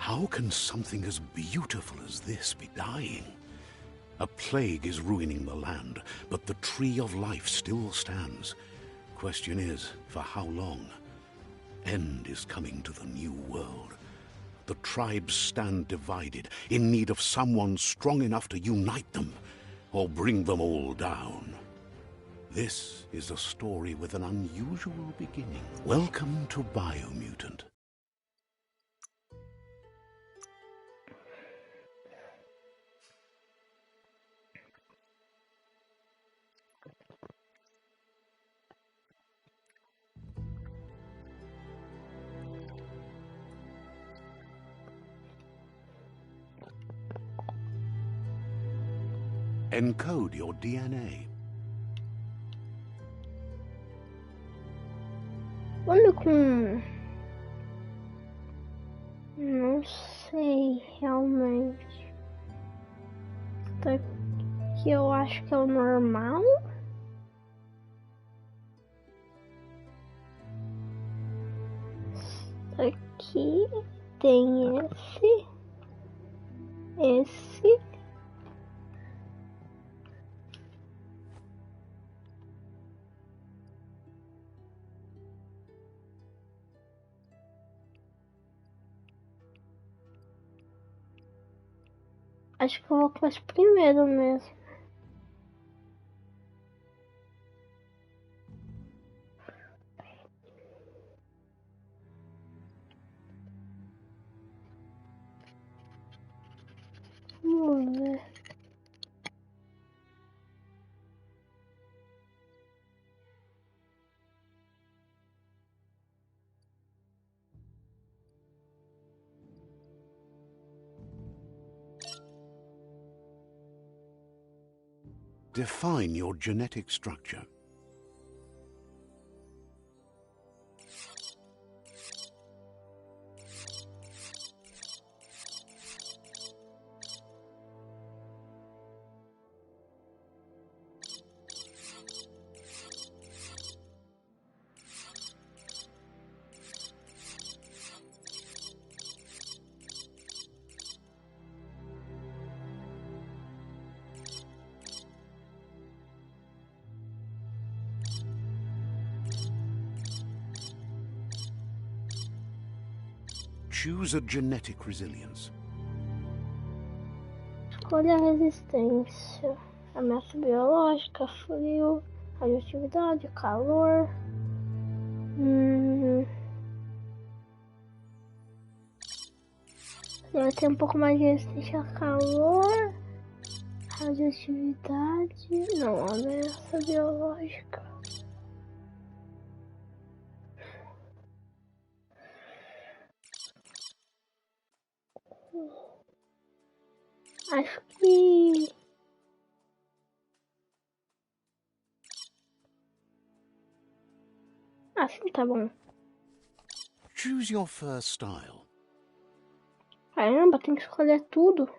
How can something as beautiful as this be dying? A plague is ruining the land, but the tree of life still stands. Question is, for how long? End is coming to the new world. The tribes stand divided, in need of someone strong enough to unite them, or bring them all down. This is a story with an unusual beginning. Welcome to Biomutant. Encode your DNA. Olha com... Não sei realmente. Tá aqui eu acho que é o normal. Aqui tem esse. Acho que eu vou com esse primeiro mesmo. Vamos ver. Define your genetic structure. Choose a genetic resilience. Escolha a resistência. Ameaça biológica, frio, radioatividade, calor. Vai ter um pouco mais de resistência a calor, radioatividade. Não, ameaça biológica. Acho que... Assim tá bom. Choose your first style. Caramba, tem que escolher tudo.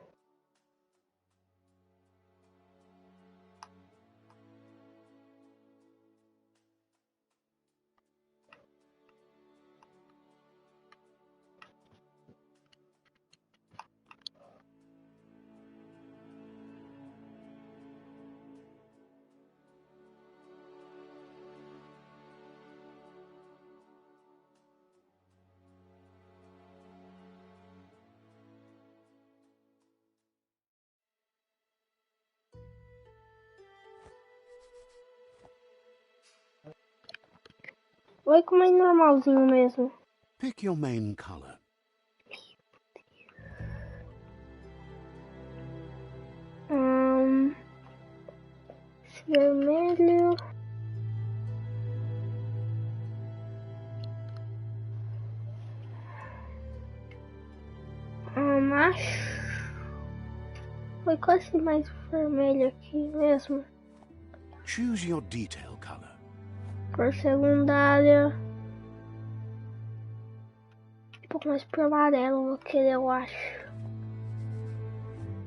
Vai com mais normalzinho mesmo. Pick your main color. Esse vermelho. Acho. Foi quase mais vermelho aqui mesmo. Choose your detail color. Cor secundária. Um pouco mais pro amarelo, vou querer, eu acho.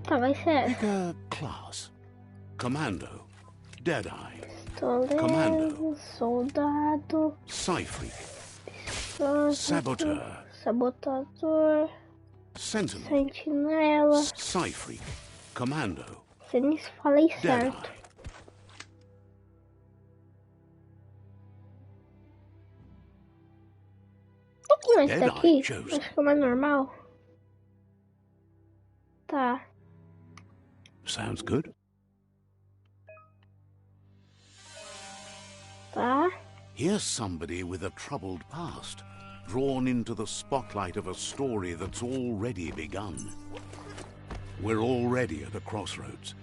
Tá, vai ser Pick a class. Commando. Deadeye. pistoleiro, Commando. soldado, Psyfreak. pistola, Saboteur. sabotador, Sentinel. Sentinela. Psyfreak. Commando. Sei nem se falei Deadeye. certo. O que é esse daqui? Acho que é mais normal. Tá. Sounds good. Tá. Here's somebody with a troubled past, drawn into the spotlight of a story that's already begun. We're already at a crossroads.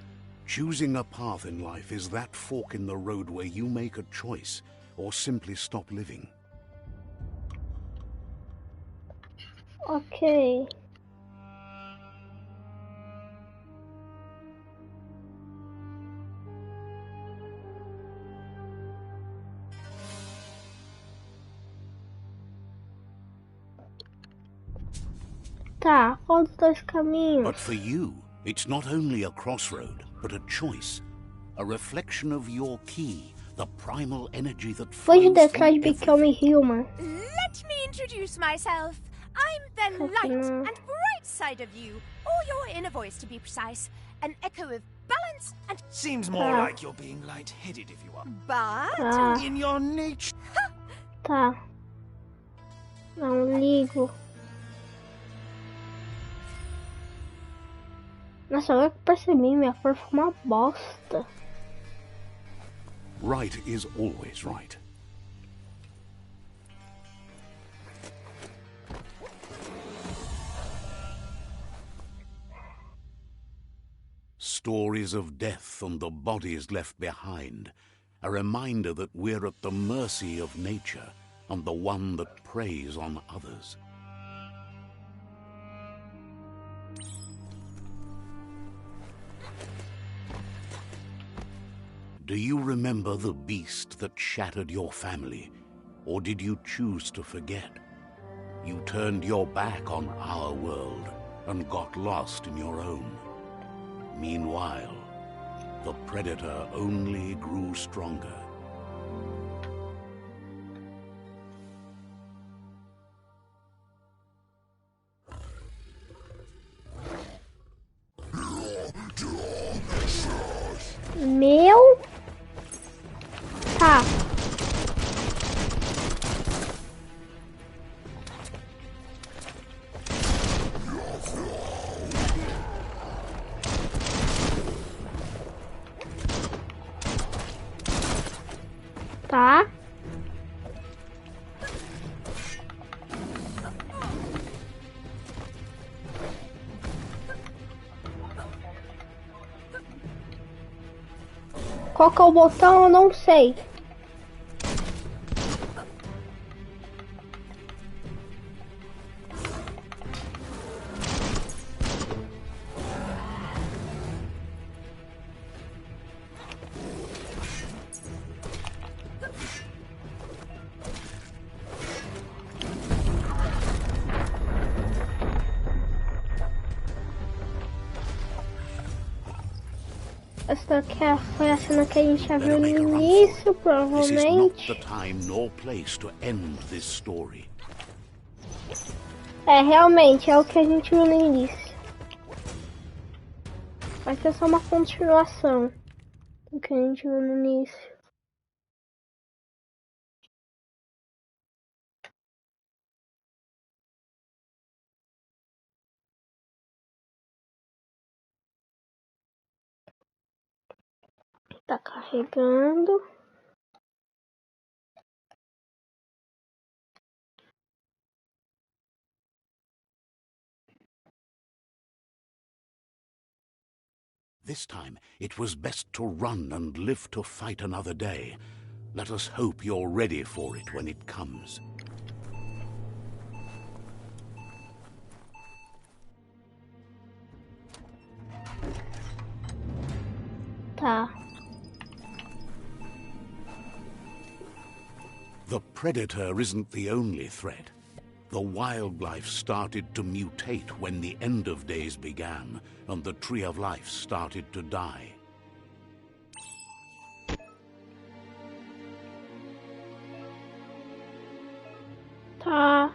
Choosing a path in life is that fork in the road where you make a choice or simply stop living. Ok. Tá, qual dos dois caminhos? But for you, it's not only a crossroad, but a choice. A reflection of your key, the primal energy that flows Vou de through Detroit Become Human. Let me introduce myself. I'm the light and bright side of you, or your inner voice to be precise. An echo of balance and... Seems more like you're being light-headed if you are. But... In your nature... Tá. Não ligo. Nossa, agora que eu percebi, minha cor ficou uma bosta. Right is always right. Stories of death and the bodies left behind. A reminder that we're at the mercy of nature and the one that preys on others. Do you remember the beast that shattered your family, or did you choose to forget? You turned your back on our world and got lost in your own. Meanwhile, the predator only grew stronger. Meu? Tá. Tá. Qual que é o botão? Eu não sei. Essa aqui foi a cena que a gente já viu no início, This is not provavelmente. the time nor place to end this story. É, realmente, é o que a gente viu no início. Vai ser só uma continuação do que a gente viu no início. Tá carregando. This time, it was best to run and live to fight another day. Let us hope you're ready for it when it comes. Tá. The predator isn't the only threat. The wildlife started to mutate when the end of days began, and the tree of life started to die. Tá.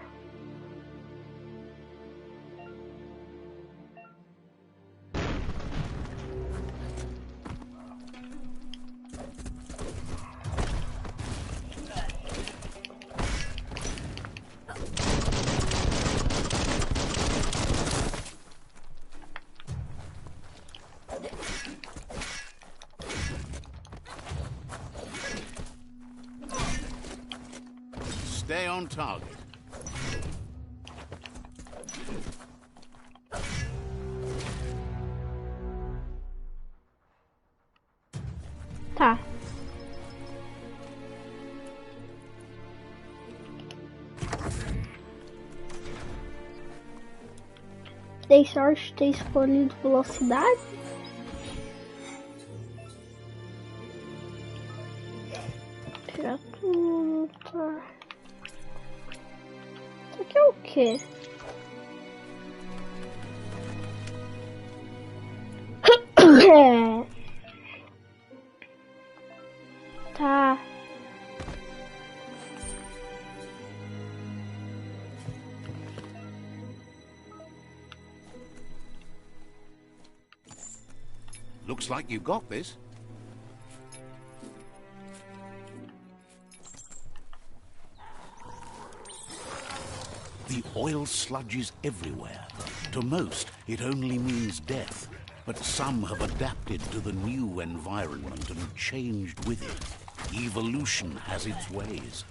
Stay on target. Tá. Dei sorte de ter escolhido velocidade. Tirar tudo, tá. Isso aqui é o quê? É. Tá. Looks like you got this. The oil sludges everywhere. To most, it only means death. But some have adapted to the new environment and changed with it. Evolution has its ways.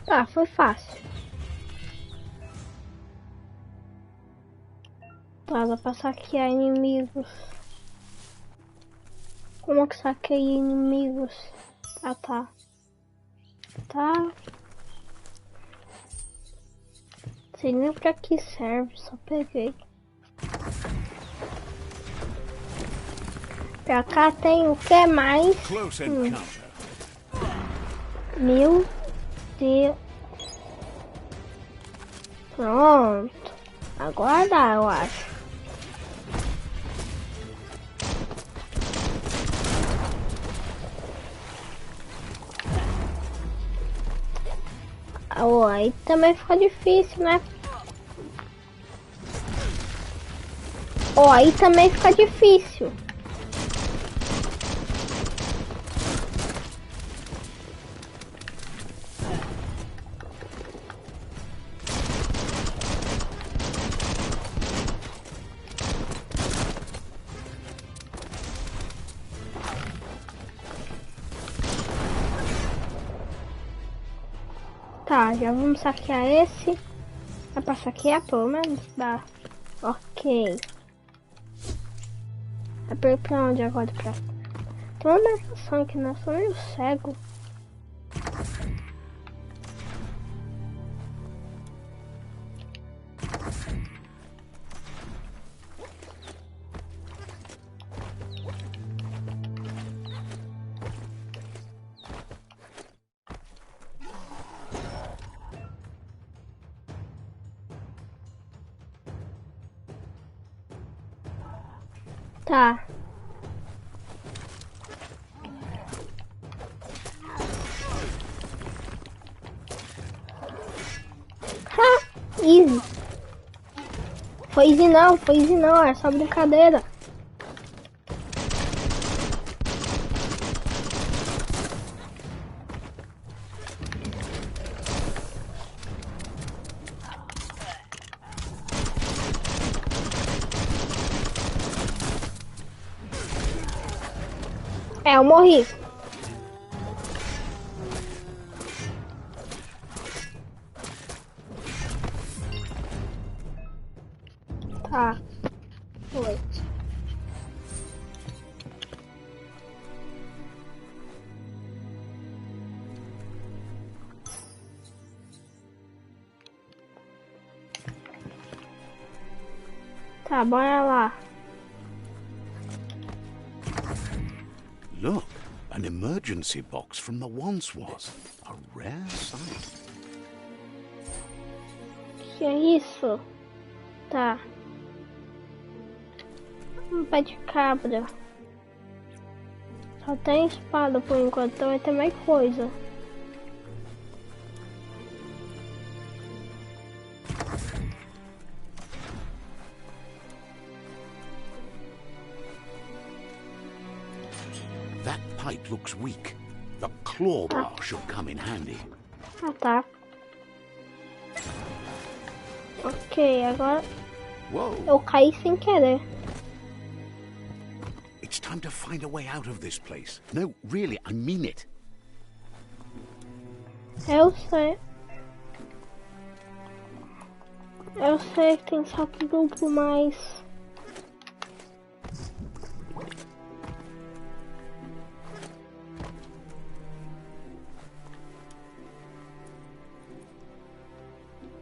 Tá, foi fácil. Tá, dá pra saquear inimigos. Como que saqueia inimigos? Ah, tá. Tá. Sei nem pra que serve, só peguei. Pra cá tem o que mais? Close encounter. Meu Deus. Pronto. Agora dá, eu acho. Oh, aí também fica difícil, né? Oh, aí também fica difícil. Tá, já vamos saquear esse. Dá pra saquear pelo menos? Dá. Ok. É pra onde agora? Pra... Tem uma marcação aqui, né? Sou meio cego. Tá. Ha! Easy. Foi easy não, é só brincadeira. É, eu morri. Tá. Foi. Tá, bora lá. Look, an emergency box from the once was. A rare sight. Que é isso? Tá. Um pé de cabra. Só tem espada por enquanto, então vai ter mais coisa. pipe looks weak. The claw bar should come in handy. Ah, tá. Ok, agora Whoa! eu caí sem querer. It's time to find a way out of this place. No, really, I mean it. Eu sei. Eu sei que tem só que grupo mais.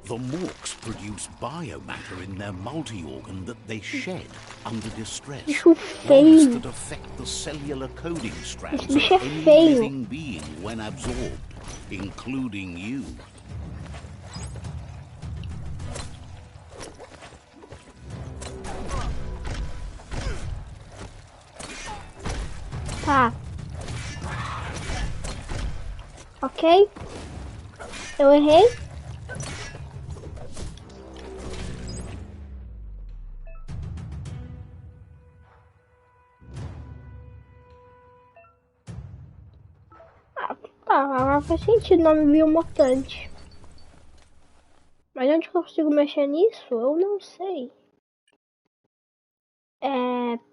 The Morks produce biomatter in their multi-organ that they shed under distress. Bicho Ones feio. that affect the cellular coding strands Esse of bicho é any feio. living being when absorbed, including you. Tá. Ok? Eu errei? Ah, tá. Agora faz sentido o nome Biomutante. Mas onde que eu consigo mexer nisso? Eu não sei.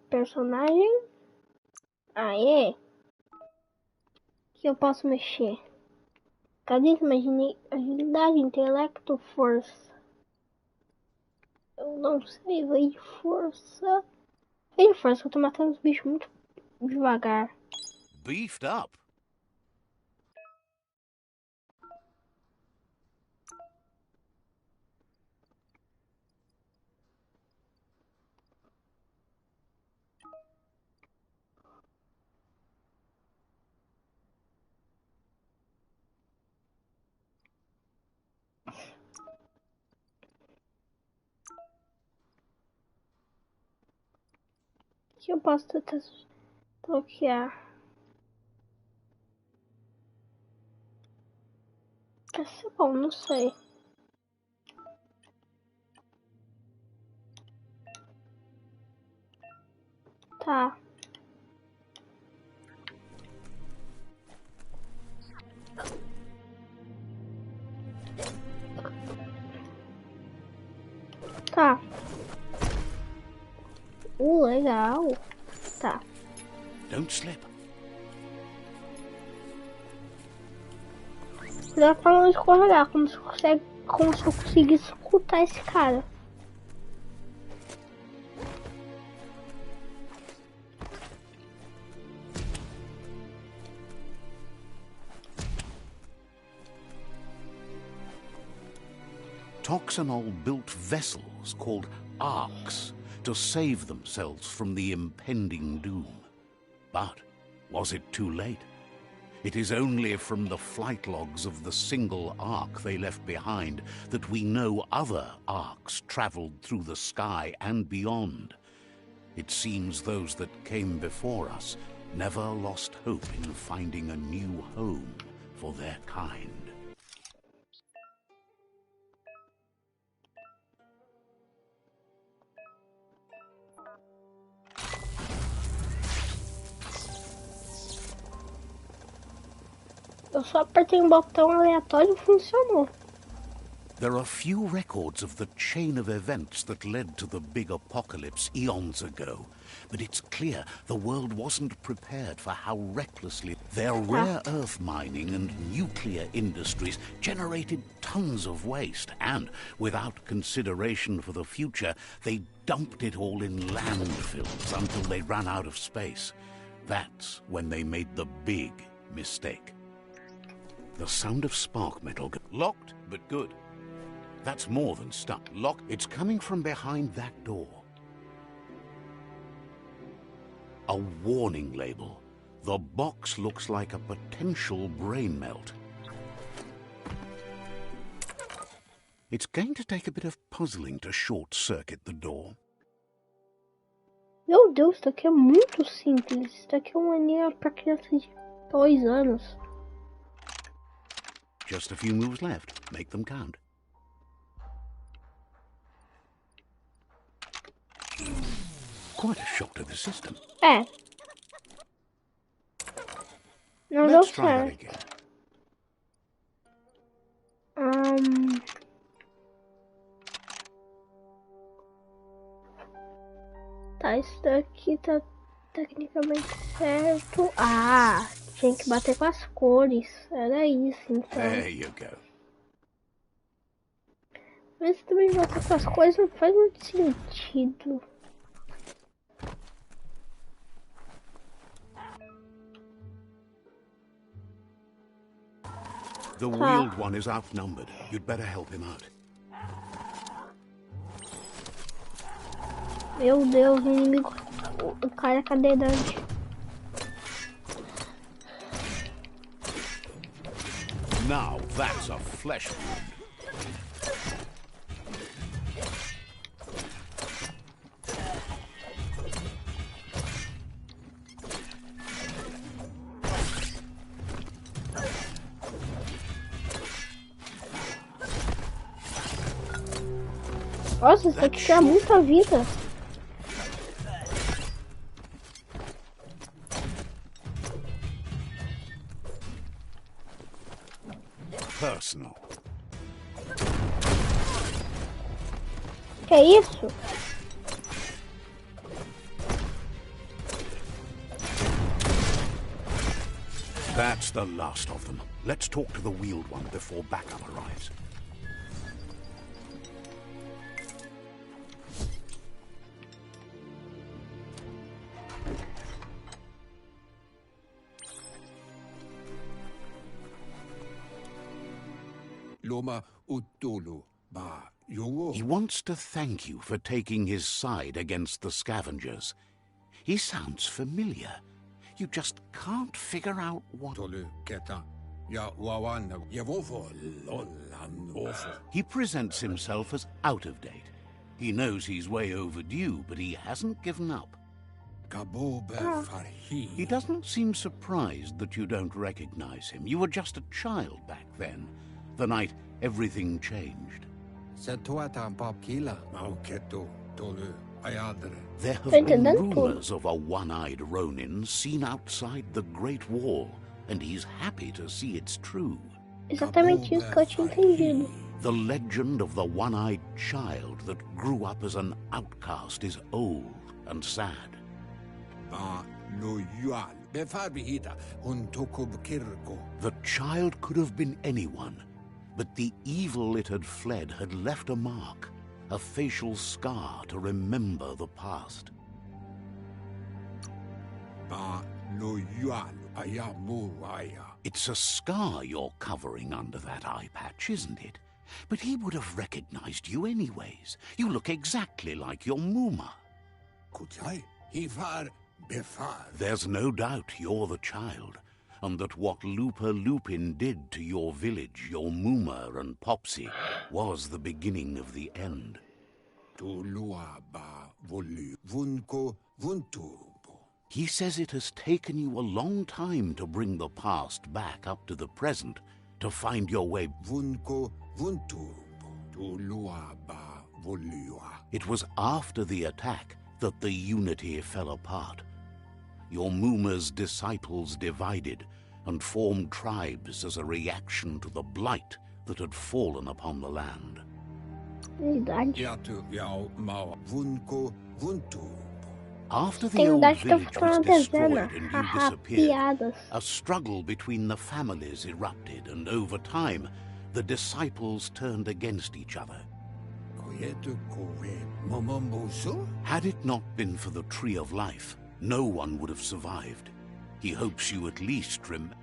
Personagem? Aê. Que eu posso mexer? Carisma, agilidade, intelecto, força. Eu não sei, veio de força. Veio de força, eu tô matando os bichos muito devagar. Beefed up. O que eu posso tentar bloquear? Quer ser bom, não sei. Tá. Tá. Legal. Tá. Don't slip. Dá pra não escorregar, como se eu conseguisse escutar esse cara. Toxanol built vessels called arks to save themselves from the impending doom. But was it too late? It is only from the flight logs of the single ark they left behind that we know other arks traveled through the sky and beyond. It seems those that came before us never lost hope in finding a new home for their kind. Eu só apertei um botão aleatório e funcionou. There are few records of the chain of events that led to the big apocalypse eons ago, but it's clear the world wasn't prepared for how recklessly their rare earth mining and nuclear industries generated tons of waste, and without consideration for the future, they dumped it all in landfills until they ran out of space. That's when they made the big mistake. The sound of spark metal locked, but good. That's more than stuck. Lock. It's coming from behind that door. A warning label. The box looks like a potential brain melt. It's going to take a bit of puzzling to short-circuit the door. Meu Deus, isso daqui é muito simples. Isso daqui é uma linha pra criança de 2 anos. Just a few moves left. Make them count. Quite a shock to the system. Não deu Let's try that certo. again. Tá, isso daqui tá tecnicamente certo. Ah, tinha que bater com as cores. Era isso, então. There you go. Mas também bater com as cores não faz muito sentido. The wheeled one is outnumbered. You'd better help him out. Meu Deus, o inimigo. O cara é cadeirante. Now that's a flesh wound. Nossa, isso aqui tira muita vida. Personal. Que é isso? That's the last of them. Let's talk to the wheeled one before backup arrives. Loma Utulu ba yowo. He wants to thank you for taking his side against the scavengers. He sounds familiar. You just can't figure out what... Tolu keta ya wawan yavofo lolan ofo. He presents himself as out of date. He knows he's way overdue, but he hasn't given up. Kabo be farhi. He doesn't seem surprised that you don't recognize him. You were just a child back then, the night everything changed. Setuata pop kila mauketo tolu ayadre. There have been rumors of a one-eyed Ronin seen outside the Great Wall, and he's happy to see it's true. Exatamente isso que eu tinha entendido. The legend of the one-eyed child that grew up as an outcast is old and sad. The child could have been anyone, but the evil it had fled had left a mark, a facial scar to remember the past. It's a scar you're covering under that eye patch, isn't it? But he would have recognized you anyways. You look exactly like your Muma. There's no doubt you're the child, and that what Lupa Lupin did to your village, your Muma and Popsy, was the beginning of the end. He says it has taken you a long time to bring the past back up to the present, to find your way. It was after the attack that the unity fell apart. Your Muma's disciples divided and formed tribes as a reaction to the blight that had fallen upon the land. After the old village was destroyed and you disappeared, a struggle between the families erupted, and over time, the disciples turned against each other. Had it not been for the Tree of Life, no one would have survived. He hopes you at least remember.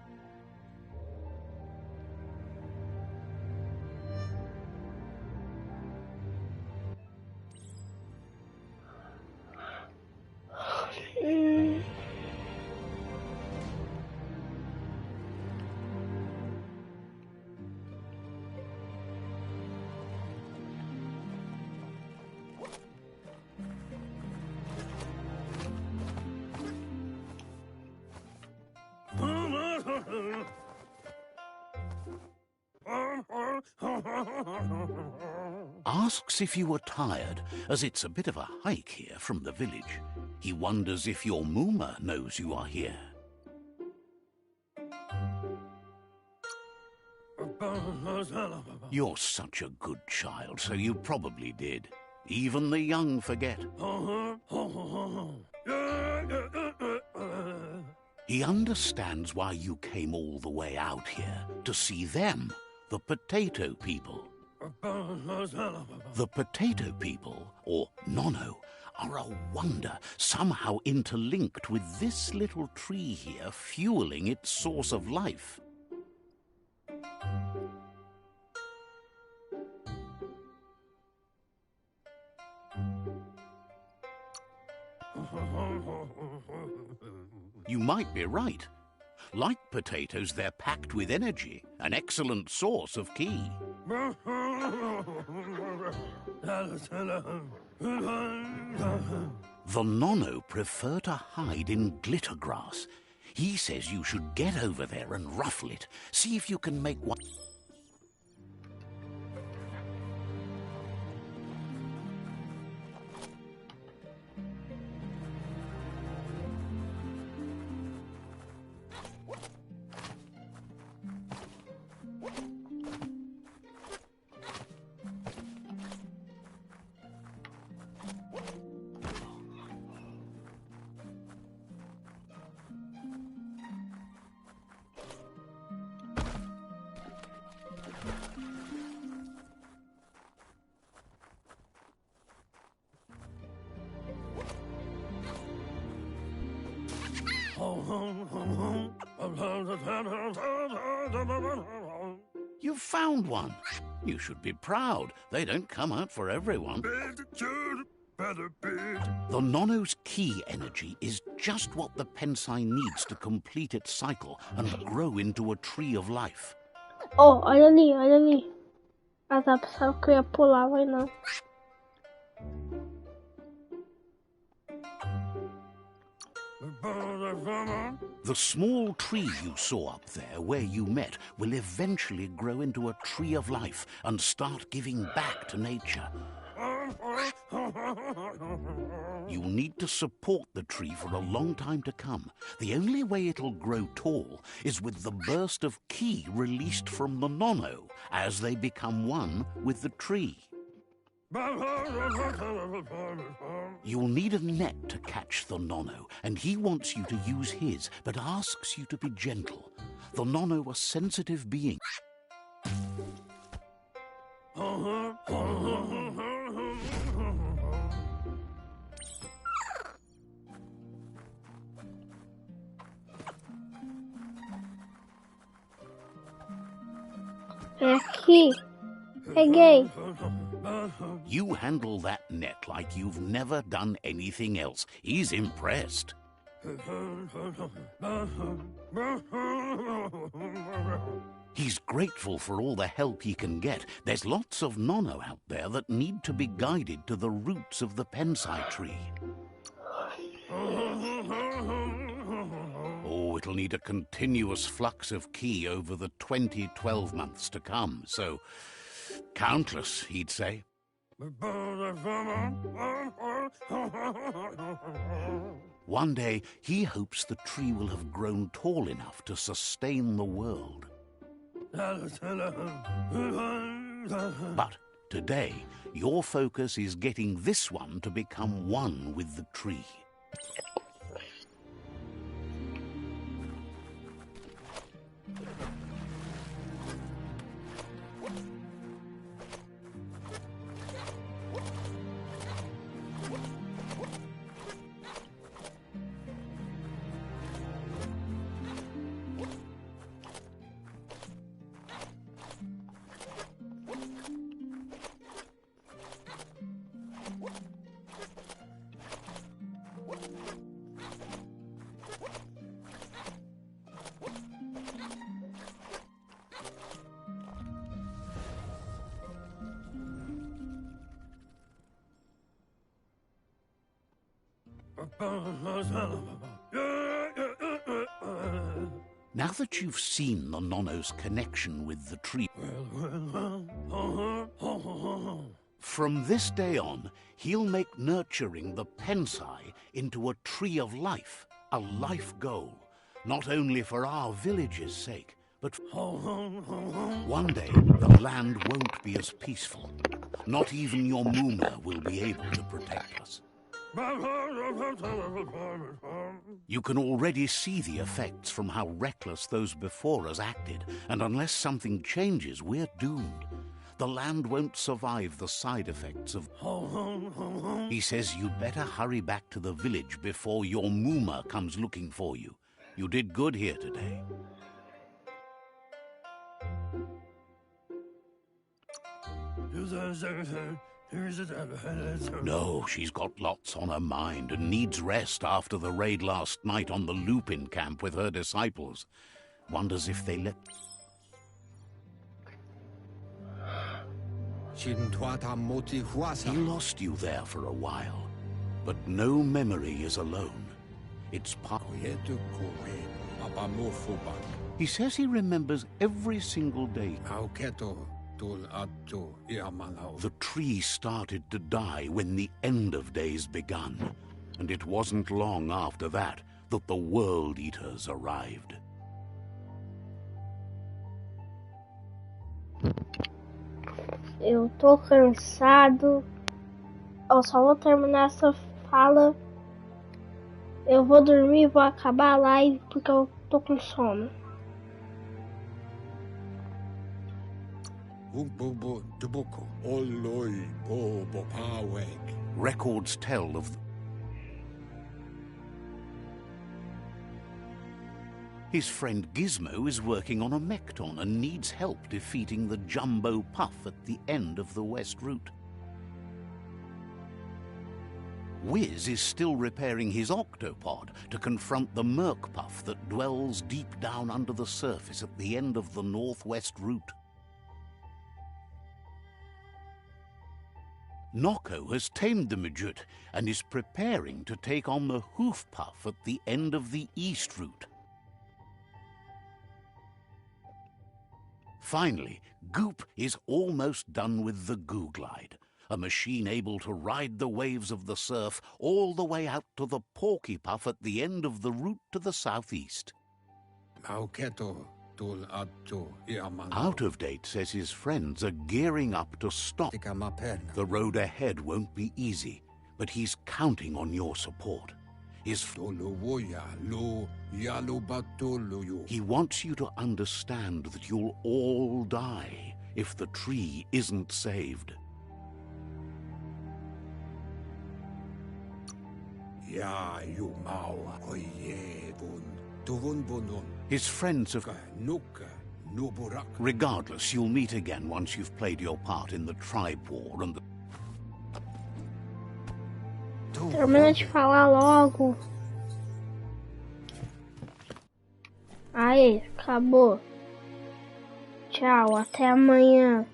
Asks if you were tired, as it's a bit of a hike here from the village. He wonders if your Muma knows you are here. You're such a good child, so you probably did. Even the young forget. He understands why you came all the way out here, to see them, the potato people. The potato people, or Nono, are a wonder, somehow interlinked with this little tree here, fueling its source of life. You might be right. Like potatoes, they're packed with energy, an excellent source of ki. The Nono prefer to hide in glitter grass. He says you should get over there and ruffle it. See if you can make one. You found one. You should be proud. They don't come out for everyone. The Nono's ki energy is just what the Pensai needs to complete its cycle and grow into a tree of life. Oh, olha ali, olha ali. Ah, tá, pensava que eu ia pular, vai não. The small tree you saw up there where you met will eventually grow into a tree of life and start giving back to nature. You'll need to support the tree for a long time to come. The only way it'll grow tall is with the burst of ki released from the Nono as they become one with the tree. You'll need a net to catch the Nono, and he wants you to use his, but asks you to be gentle. The Nono are sensitive beings. É aqui. Peguei. You handle that net like you've never done anything else. He's impressed. He's grateful for all the help he can get. There's lots of Nono out there that need to be guided to the roots of the Pensai tree. Oh, it'll need a continuous flux of ki over the 12 months to come, so countless, he'd say. One day, he hopes the tree will have grown tall enough to sustain the world. But today, your focus is getting this one to become one with the tree. Now that you've seen the Nono's connection with the tree, from this day on, he'll make nurturing the Pensai into a tree of life, a life goal, not only for our village's sake, But one day, the land won't be as peaceful. Not even your Muma will be able to protect us. You can already see the effects from how reckless those before us acted, and unless something changes, we're doomed. The land won't survive the side effects of... He says you'd better hurry back to the village before your Muma comes looking for you. You did good here today. No, she's got lots on her mind and needs rest after the raid last night on the Lupin camp with her disciples. Wonders if they let... He lost you there for a while, but no memory is alone. It's part... He says he remembers every single day. The tree started to die when the end of days begun, and it wasn't long after that that the World Eaters arrived. Eu tô cansado. Eu só vou terminar essa fala. Eu vou dormir e vou acabar a live porque eu tô com sono. Records tell of... His friend Gizmo is working on a Mekton and needs help defeating the Jumbo Puff at the end of the West Route. Wiz is still repairing his octopod to confront the Merc Puff that dwells deep down under the surface at the end of the Northwest Route. Nocco has tamed the Midget and is preparing to take on the Hoof Puff at the end of the East Route. Finally, Goop is almost done with the Goo Glide, a machine able to ride the waves of the surf all the way out to the Porky Puff at the end of the route to the southeast. Out of Date says his friends are gearing up to stop. The road ahead won't be easy, but he's counting on your support. He wants you to understand that you'll all die if the tree isn't saved. His friends have... Regardless, you'll meet again once you've played your part in the tribe war and the... Termina de falar logo. Aí, acabou. Tchau, até amanhã.